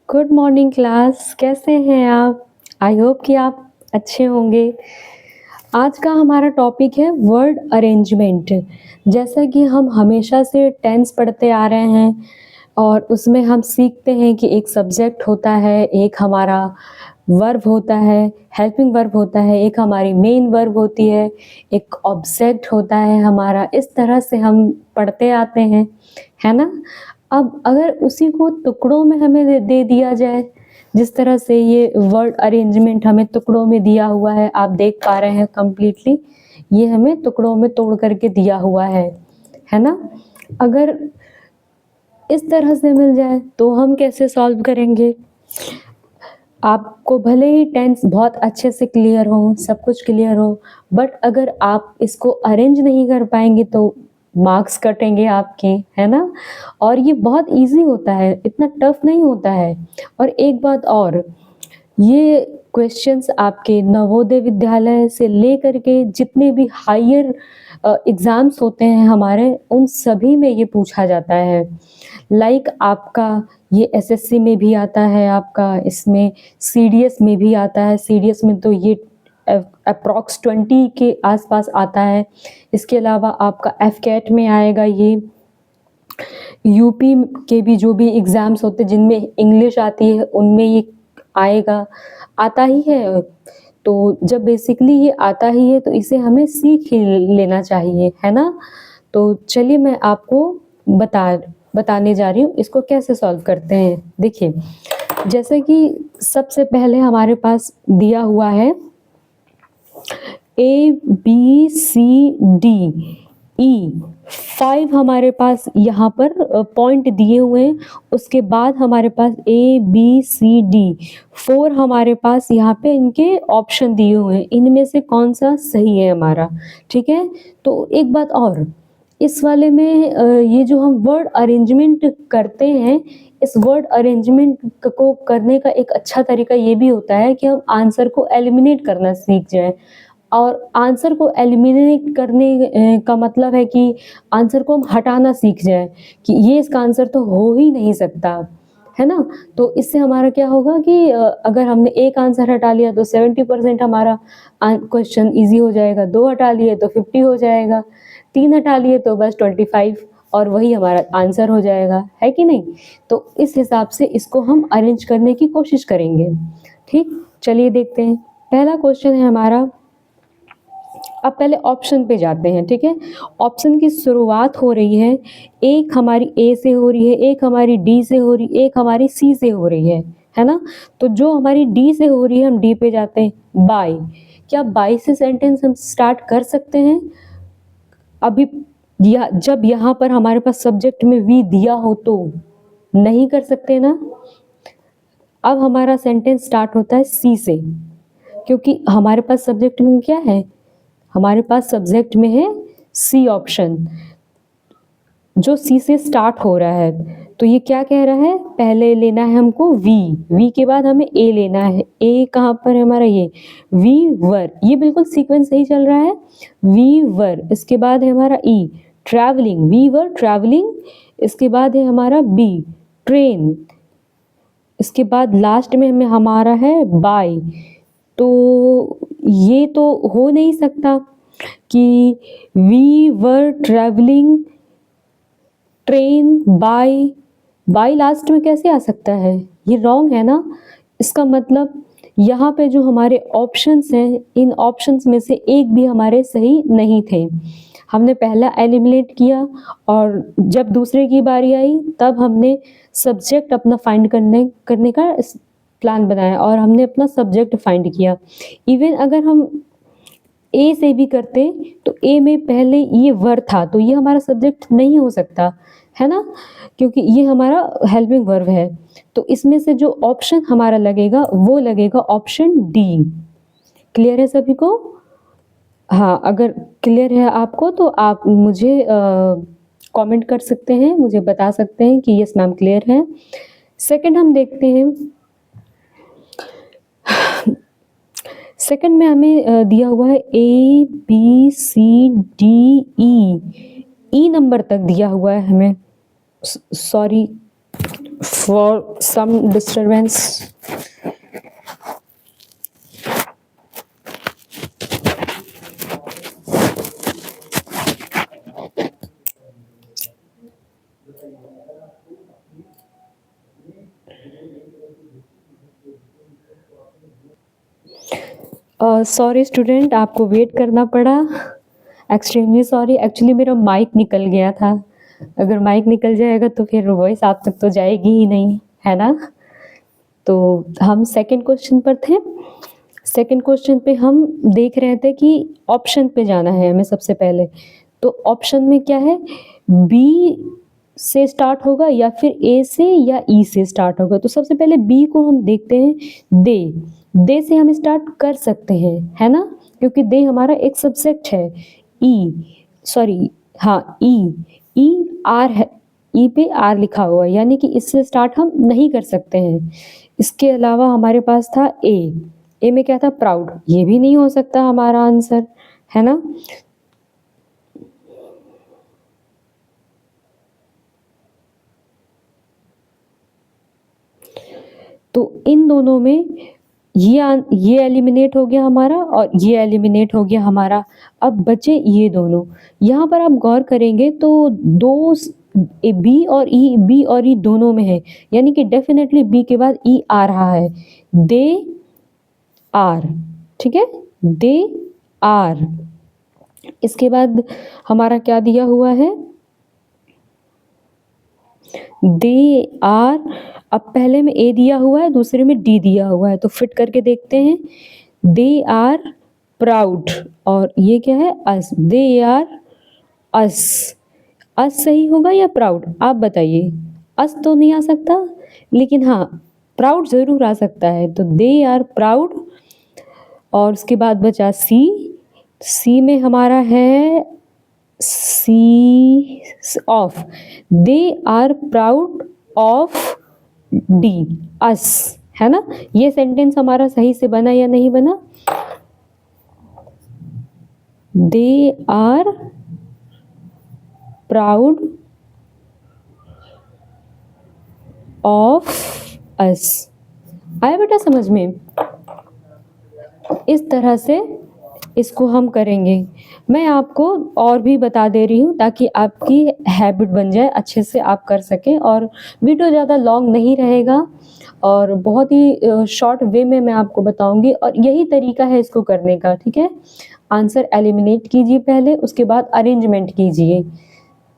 Good morning class, कैसे हैं आप? आई होप कि आप अच्छे होंगे। आज का हमारा टॉपिक है वर्ड अरेंजमेंट। जैसा कि हम हमेशा से टेंस पढ़ते आ रहे हैं और उसमें हम सीखते हैं कि एक सब्जेक्ट होता है, एक हमारा वर्ब होता है, हेल्पिंग वर्ब होता है, एक हमारी मेन वर्ब होती है, एक ऑब्जेक्ट होता है हमारा। इस तरह से हम पढ़ते आते हैं, है ना? अब अगर उसी को टुकड़ों में हमें दे दिया जाए, जिस तरह से ये वर्ड अरेंजमेंट हमें टुकड़ों में दिया हुआ है, आप देख पा रहे हैं कंप्लीटली ये हमें टुकड़ों में तोड़ करके दिया हुआ है ना? अगर इस तरह से मिल जाए तो हम कैसे सॉल्व करेंगे? आपको भले ही टेंस बहुत अच्छे से क्लियर हो, सब कुछ क्लियर हो, बट अगर आप इसको अरेंज नहीं कर पाएंगे तो मार्क्स कटेंगे आपके, है ना? और ये बहुत इजी होता है, इतना टफ नहीं होता है। और एक बात और, ये क्वेश्चंस आपके नवोदय विद्यालय से लेकर के जितने भी हायर एग्जाम्स होते हैं हमारे, उन सभी में ये पूछा जाता है। लाइक आपका ये एसएससी में भी आता है, आपका इसमें सीडीएस में भी आता है। सीडीएस में तो ये अप्रॉक्स 20 के आसपास आता है। इसके अलावा आपका एफकेट में आएगा ये। यूपी के भी जो भी एग्ज़ाम्स होते हैं जिनमें इंग्लिश आती है, उनमें ये आएगा, आता ही है। तो जब बेसिकली ये आता ही है तो इसे हमें सीख ही लेना चाहिए, है ना? तो चलिए मैं आपको बताने जा रही हूँ इसको कैसे सॉल्व करते हैं। देखिए, जैसे कि सबसे पहले हमारे पास दिया हुआ है ए बी सी डी ई, 5 हमारे पास यहाँ पर पॉइंट दिए हुए हैं। उसके बाद हमारे पास ए बी सी डी 4 हमारे पास यहाँ पे इनके ऑप्शन दिए हुए हैं। इनमें से कौन सा सही है हमारा? ठीक है। तो एक बात और, इस वाले में ये जो हम वर्ड अरेंजमेंट करते हैं, इस वर्ड अरेंजमेंट को करने का एक अच्छा तरीका ये भी होता है कि हम आंसर को एलिमिनेट करना सीख जाएं। और आंसर को एलिमिनेट करने का मतलब है कि आंसर को हम हटाना सीख जाएं कि ये इसका आंसर तो हो ही नहीं सकता, है ना? तो इससे हमारा क्या होगा कि अगर हमने एक आंसर हटा लिया तो 70% हमारा क्वेश्चन इजी हो जाएगा, 2 हटा लिए तो 50 हो जाएगा, 3 हटा लिए तो बस 25 और वही हमारा आंसर हो जाएगा, है कि नहीं? तो इस हिसाब से इसको हम अरेंज करने की कोशिश करेंगे। ठीक, चलिए देखते हैं। पहला क्वेश्चन है हमारा, अब पहले ऑप्शन पे जाते हैं। ठीक है, ऑप्शन की शुरुआत हो रही है, एक हमारी ए से हो रही है, एक हमारी डी से हो रही है, एक हमारी सी से हो रही है ना? तो जो हमारी डी से हो रही है हम डी पे जाते हैं। बाय, क्या बाय से सेंटेंस हम स्टार्ट कर सकते हैं? अभी जब यहाँ पर हमारे पास सब्जेक्ट में वी दिया हो तो नहीं कर सकते ना। अब हमारा सेंटेंस स्टार्ट होता है सी से, क्योंकि हमारे पास सब्जेक्ट में क्या है? हमारे पास सब्जेक्ट में है सी ऑप्शन, जो सी से स्टार्ट हो रहा है। तो ये क्या कह रहा है? पहले लेना है हमको वी के बाद हमें ए लेना है। ए कहाँ पर है हमारा? ये वी वर, ये बिल्कुल सीक्वेंस सही चल रहा है। वी वर, इसके बाद है हमारा ई ट्रैवलिंग, वी वर ट्रैवलिंग। इसके बाद है हमारा बी ट्रेन। इसके बाद लास्ट में हमें हमारा है बाय। तो ये तो हो नहीं सकता कि we were travelling train by last में कैसे आ सकता है? ये रॉन्ग है ना। इसका मतलब यहाँ पे जो हमारे ऑप्शंस हैं, इन ऑप्शंस में से एक भी हमारे सही नहीं थे। हमने पहला एलिमिनेट किया और जब दूसरे की बारी आई तब हमने सब्जेक्ट अपना फाइंड करने का प्लान बनाया और हमने अपना सब्जेक्ट फाइंड किया। इवन अगर हम ए से भी करते तो ए में पहले ये वर्ब था तो ये हमारा सब्जेक्ट नहीं हो सकता, है ना? क्योंकि ये हमारा हेल्पिंग वर्ब है। तो इसमें से जो ऑप्शन हमारा लगेगा वो लगेगा ऑप्शन डी। क्लियर है सभी को? हाँ, अगर क्लियर है आपको तो आप मुझे कमेंट कर सकते हैं, मुझे बता सकते हैं कि यस मैम क्लियर है। सेकंड हम देखते हैं। सेकंड में हमें दिया हुआ है A B C D E, E number तक दिया हुआ है हमें। Sorry, for some disturbance. Sorry student, आपको वेट करना पड़ा। एक्सट्रीमली सॉरी, एक्चुअली मेरा माइक निकल गया था। अगर माइक निकल जाएगा तो फिर वॉइस आप तक तो जाएगी ही नहीं, है ना। तो हम सेकंड क्वेश्चन पर थे। सेकंड क्वेश्चन पे हम देख रहे थे कि ऑप्शन पे जाना है हमें सबसे पहले। तो ऑप्शन में क्या है, बी से स्टार्ट होगा या फिर ए से या ई से स्टार्ट होगा। तो सबसे पहले बी को हम देखते हैं। दे से हम स्टार्ट कर सकते हैं, है ना, क्योंकि दे हमारा एक सब्जेक्ट है। ई आर है, ई पे आर लिखा हुआ है, यानी कि इससे स्टार्ट हम नहीं कर सकते हैं। इसके अलावा हमारे पास था ए में क्या था, प्राउड। ये भी नहीं हो सकता हमारा आंसर, है ना। तो इन दोनों में ये एलिमिनेट हो गया हमारा और ये एलिमिनेट हो गया हमारा। अब बचे ये दोनों। यहाँ पर आप गौर करेंगे तो दो बी और ई दोनों में है, यानी कि डेफिनेटली बी के बाद ई आ रहा है। दे आर, ठीक है, दे आर। इसके बाद हमारा क्या दिया हुआ है, दे आर। अब पहले में ए दिया हुआ है, दूसरे में डी दिया हुआ है, तो फिट करके देखते हैं। दे आर प्राउड, और ये क्या है, अस। दे आर अस। अस सही होगा या प्राउड, आप बताइए। अस तो नहीं आ सकता, लेकिन हाँ प्राउड ज़रूर आ सकता है। तो दे आर प्राउड। और उसके बाद बचा सी में हमारा है C of. They are proud of D, us, है ना। ये सेंटेंस हमारा सही से बना या नहीं बना। They are proud of us. आया बेटा समझ में। इस तरह से इसको हम करेंगे। मैं आपको और भी बता दे रही हूँ ताकि आपकी हैबिट बन जाए, अच्छे से आप कर सकें। और वीडियो ज़्यादा लॉन्ग नहीं रहेगा और बहुत ही शॉर्ट वे में मैं आपको बताऊंगी, और यही तरीका है इसको करने का, ठीक है। आंसर एलिमिनेट कीजिए पहले, उसके बाद अरेंजमेंट कीजिए,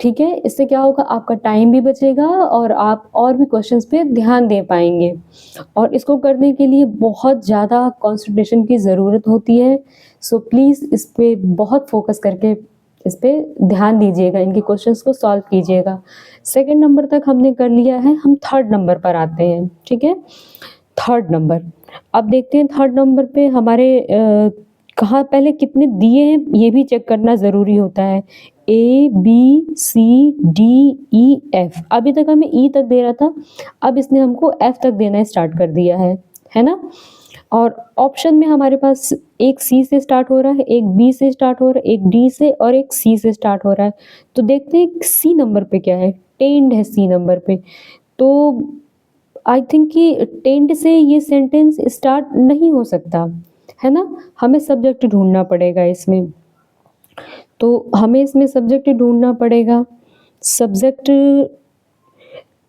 ठीक है। इससे क्या होगा, आपका टाइम भी बचेगा और आप और भी क्वेश्चंस पे ध्यान दे पाएंगे। और इसको करने के लिए बहुत ज़्यादा कंसंट्रेशन की ज़रूरत होती है। सो प्लीज़ इस पे बहुत फोकस करके इस पे ध्यान दीजिएगा, इनके क्वेश्चंस को सॉल्व कीजिएगा। सेकंड नंबर तक हमने कर लिया है, हम थर्ड नंबर पर आते हैं, ठीक है। थर्ड नंबर, अब देखते हैं थर्ड नंबर पे हमारे कहाँ पहले कितने दिए हैं ये भी चेक करना ज़रूरी होता है। A B C D E F. अभी तक हमें ई तक दे रहा था, अब इसने हमको एफ तक देना स्टार्ट कर दिया है ना। और ऑप्शन में हमारे पास एक सी से स्टार्ट हो रहा है, एक बी से स्टार्ट हो रहा है, एक डी से और एक सी से स्टार्ट हो रहा है। तो देखते हैं सी नंबर पे क्या है, टेंड है सी नंबर पे। तो आई थिंक कि टेंड से ये सेंटेंस स्टार्ट नहीं हो सकता, है ना। हमें सब्जेक्ट ढूंढना पड़ेगा इसमें। तो हमें इसमें सब्जेक्ट ढूंढना पड़ेगा। सब्जेक्ट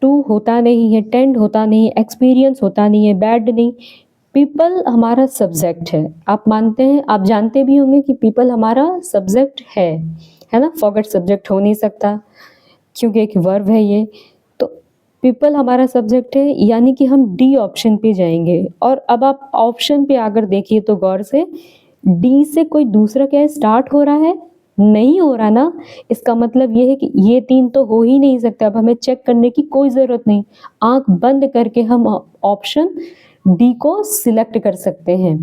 टू होता नहीं है, टेंड होता नहीं है, एक्सपीरियंस होता नहीं है, बैड नहीं। पीपल हमारा सब्जेक्ट है। आप मानते हैं, आप जानते भी होंगे कि पीपल हमारा सब्जेक्ट है ना। फॉरगेट सब्जेक्ट हो नहीं सकता क्योंकि एक वर्ब है ये। तो पीपल हमारा सब्जेक्ट है, यानी कि हम डी ऑप्शन पे जाएंगे। और अब आप ऑप्शन पे अगर देखिए तो गौर से, डी से कोई दूसरा क्या स्टार्ट हो रहा है, नहीं हो रहा ना। इसका मतलब ये है कि ये तीन तो हो ही नहीं सकता। अब हमें चेक करने की कोई ज़रूरत नहीं, आंख बंद करके हम ऑप्शन डी को सिलेक्ट कर सकते हैं।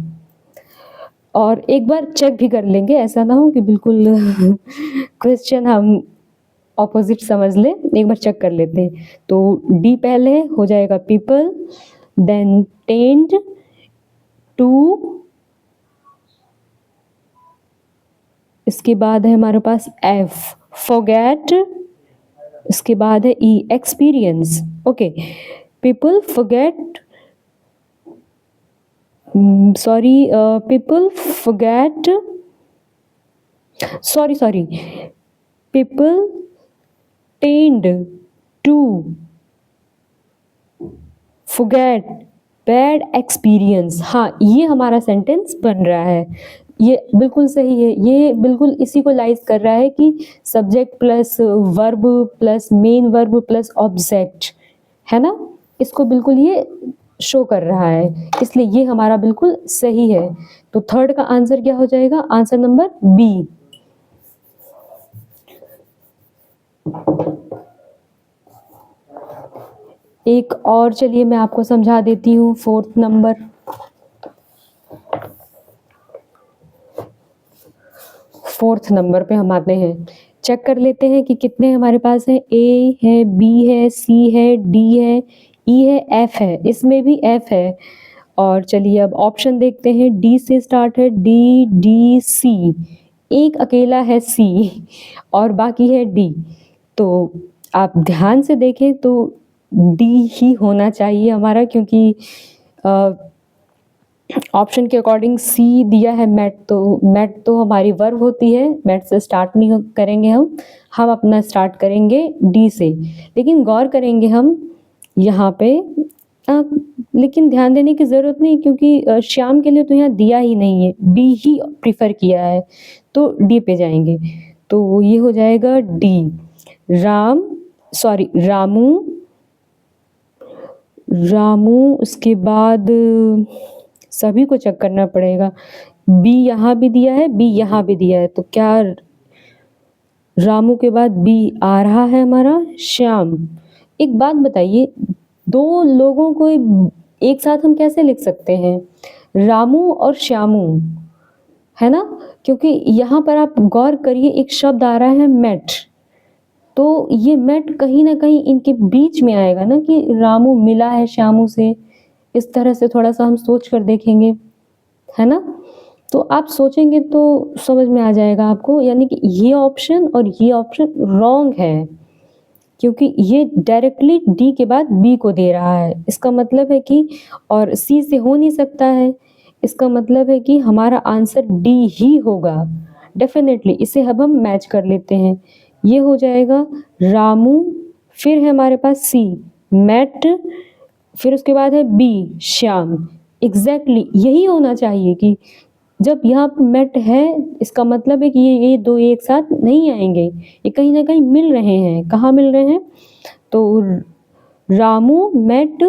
और एक बार चेक भी कर लेंगे, ऐसा ना हो कि बिल्कुल क्वेश्चन हम ऑपोजिट समझ लें। एक बार चेक कर लेते हैं। तो डी पहले हो जाएगा पीपल, देन टेंड, टू, इसके बाद है हमारे पास एफ, फॉरगेट, इसके बाद है E experience. Okay, people forget, sorry, people forget, sorry, people tend to forget bad experience. हाँ, ये हमारा सेंटेंस बन रहा है, ये बिल्कुल सही है, ये बिल्कुल इसी को लाइज कर रहा है कि subject plus verb plus main verb plus object, है ना, इसको बिल्कुल ये शो कर रहा है, इसलिए ये हमारा बिल्कुल सही है। तो थर्ड का आंसर क्या हो जाएगा? Answer number B. एक और चलिए मैं आपको समझा देती हूँ, फोर्थ नंबर पे हम आते हैं, चेक कर लेते हैं कि कितने हमारे पास है। ए है, बी है, सी है, डी है, ई है, एफ है, इसमें भी एफ है। और चलिए अब ऑप्शन देखते हैं, डी से स्टार्ट है, डी डी सी, एक अकेला है सी और बाकी है डी। तो आप ध्यान से देखें तो डी ही होना चाहिए हमारा, क्योंकि ऑप्शन के अकॉर्डिंग सी दिया है मेट, तो मेट तो हमारी वर्ब होती है, मेट से स्टार्ट नहीं करेंगे हम अपना स्टार्ट करेंगे डी से। लेकिन गौर करेंगे हम यहाँ पे, लेकिन ध्यान देने की ज़रूरत नहीं, क्योंकि श्याम के लिए तो यहाँ दिया ही नहीं है, डी ही प्रिफर किया है, तो डी पे जाएंगे। तो ये हो जाएगा डी, रामू, उसके बाद सभी को चेक करना पड़ेगा, बी यहाँ भी दिया है, बी यहाँ भी दिया है, तो क्या रामू के बाद बी आ रहा है हमारा? श्याम। एक बात बताइए, दो लोगों को एक साथ हम कैसे लिख सकते हैं, रामू और श्यामू, है ना, क्योंकि यहाँ पर आप गौर करिए एक शब्द आ रहा है मेट, तो ये मेट कहीं ना कहीं इनके बीच में आएगा ना, कि रामू मिला है श्यामू से, इस तरह से थोड़ा सा हम सोच कर देखेंगे, है ना। तो आप सोचेंगे तो समझ में आ जाएगा आपको, यानी कि ये ऑप्शन और ये ऑप्शन रॉन्ग है, क्योंकि ये डायरेक्टली डी के बाद बी को दे रहा है, इसका मतलब है कि, और सी से हो नहीं सकता है, इसका मतलब है कि हमारा आंसर डी ही होगा डेफिनेटली। इसे अब हम मैच कर लेते हैं, ये हो जाएगा रामू, फिर है हमारे पास सी मैट, फिर उसके बाद है बी श्याम। एग्जैक्टली यही होना चाहिए कि जब यहाँ पर मेट है, इसका मतलब है कि ये दो एक साथ नहीं आएंगे, ये कहीं ना कहीं मिल रहे हैं। कहाँ मिल रहे हैं? तो Ramu met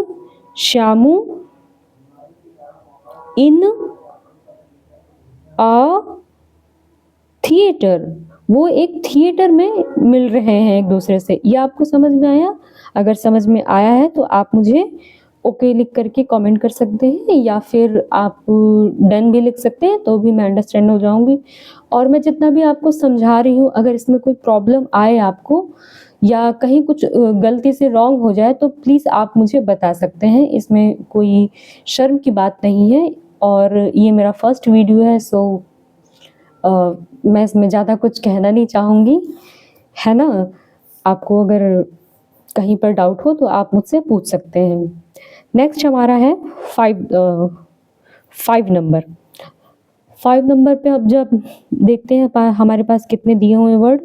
Shyamu in a theatre, वो एक थिएटर में मिल रहे हैं एक दूसरे से। ये आपको समझ में आया? अगर समझ में आया है तो आप मुझे ओके लिख करके कमेंट कर सकते हैं, या फिर आप डन भी लिख सकते हैं, तो भी मैं अंडरस्टैंड हो जाऊंगी। और मैं जितना भी आपको समझा रही हूँ, अगर इसमें कोई प्रॉब्लम आए आपको, या कहीं कुछ गलती से रॉन्ग हो जाए, तो प्लीज़ आप मुझे बता सकते हैं, इसमें कोई शर्म की बात नहीं है। और ये मेरा फर्स्ट वीडियो है, सो मैं इसमें ज़्यादा कुछ कहना नहीं चाहूँगी, है ना। आपको अगर कहीं पर डाउट हो तो आप मुझसे पूछ सकते हैं। नेक्स्ट हमारा है 5 नंबर पे। अब जब देखते हैं हमारे पास कितने दिए हुए वर्ड,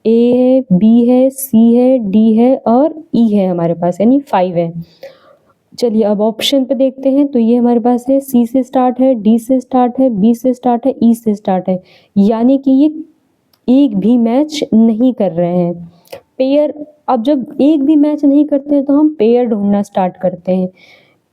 ए है, बी है, सी है, डी है और ई है हमारे पास, यानी 5 है। चलिए अब ऑप्शन पे देखते हैं, तो ये हमारे पास है, सी से स्टार्ट है, डी से स्टार्ट है, बी से स्टार्ट है, ई से स्टार्ट है, यानी कि ये एक भी मैच नहीं कर रहे हैं। पेयर, अब जब एक भी मैच नहीं करते हैं तो हम पेयर ढूंढना स्टार्ट करते हैं।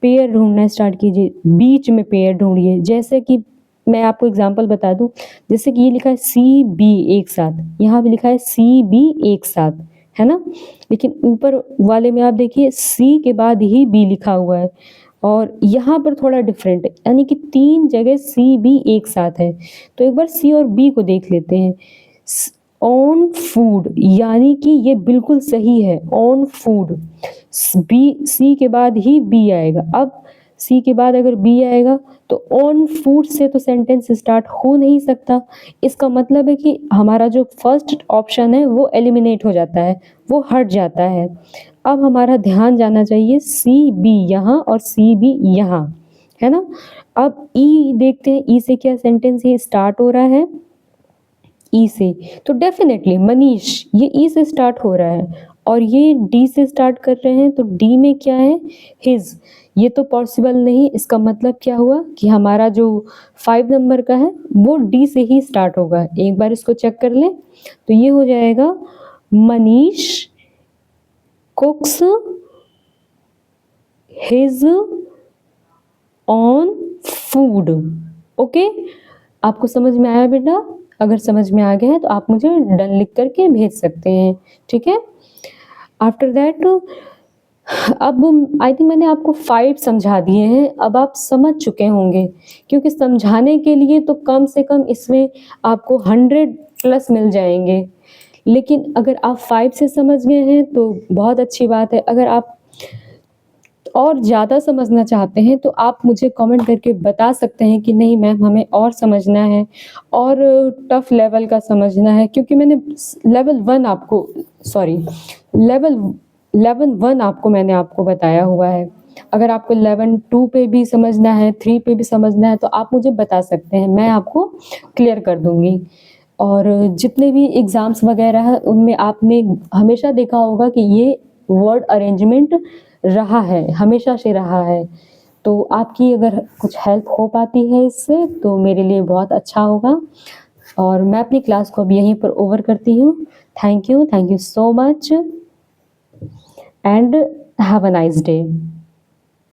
पेयर ढूंढना स्टार्ट कीजिए, बीच में पेयर ढूंढिए। जैसे कि मैं आपको एग्जांपल बता दूं, जैसे कि ये लिखा है सी बी एक साथ, यहाँ भी लिखा है सी बी एक साथ, है ना, लेकिन ऊपर वाले में आप देखिए सी के बाद ही बी लिखा हुआ है, और यहाँ पर थोड़ा डिफरेंट है, यानी कि 3 जगह सी बी एक साथ है। तो एक बार सी और बी को देख लेते हैं। ऑन फूड, यानी कि ये बिल्कुल सही है, ऑन फूड, बी सी के बाद ही बी आएगा। अब सी के बाद अगर बी आएगा तो ऑन फूड से तो सेंटेंस स्टार्ट हो नहीं सकता। इसका मतलब है कि हमारा जो फर्स्ट ऑप्शन है वो एलिमिनेट हो जाता है, वो हट जाता है। अब हमारा ध्यान जाना चाहिए सी बी यहाँ और सी बी यहाँ, है ना। अब ई देखते हैं, ई से क्या सेंटेंस ये स्टार्ट हो रहा है, ई से, तो डेफिनेटली मनीष ये ई से स्टार्ट हो रहा है और ये डी से स्टार्ट कर रहे हैं, तो डी में क्या है, हिज, ये तो पॉसिबल नहीं। इसका मतलब क्या हुआ कि हमारा जो 5 नंबर का है वो डी से ही स्टार्ट होगा। एक बार इसको चेक कर लें, तो ये हो जाएगा Manish कुक्स his on food. Okay, आपको समझ में आया बेटा? अगर समझ में आ गया है तो आप मुझे डन लिख करके भेज सकते हैं, ठीक है। आफ्टर दैट अब आई थिंक मैंने आपको 5 समझा दिए हैं, अब आप समझ चुके होंगे, क्योंकि समझाने के लिए तो कम से कम इसमें आपको 100 प्लस मिल जाएंगे। लेकिन अगर आप 5 से समझ गए हैं तो बहुत अच्छी बात है। अगर आप और ज़्यादा समझना चाहते हैं तो आप मुझे कमेंट करके बता सकते हैं कि नहीं मैम हमें और समझना है और टफ लेवल का समझना है, क्योंकि मैंने लेवल 1 आपको लेवल 1 आपको मैंने आपको बताया हुआ है। अगर आपको लेवल 2 पे भी समझना है, 3 पे भी समझना है तो आप मुझे बता सकते हैं, मैं आपको क्लियर कर दूँगी। और जितने भी एग्ज़ाम्स वगैरह हैं उनमें आपने हमेशा देखा होगा कि ये वर्ड अरेंजमेंट रहा है, हमेशा से रहा है। तो आपकी अगर कुछ हेल्प हो पाती है इससे तो मेरे लिए बहुत अच्छा होगा। और मैं अपनी क्लास को अब यहीं पर ओवर करती हूँ। Thank you so much and have a nice day.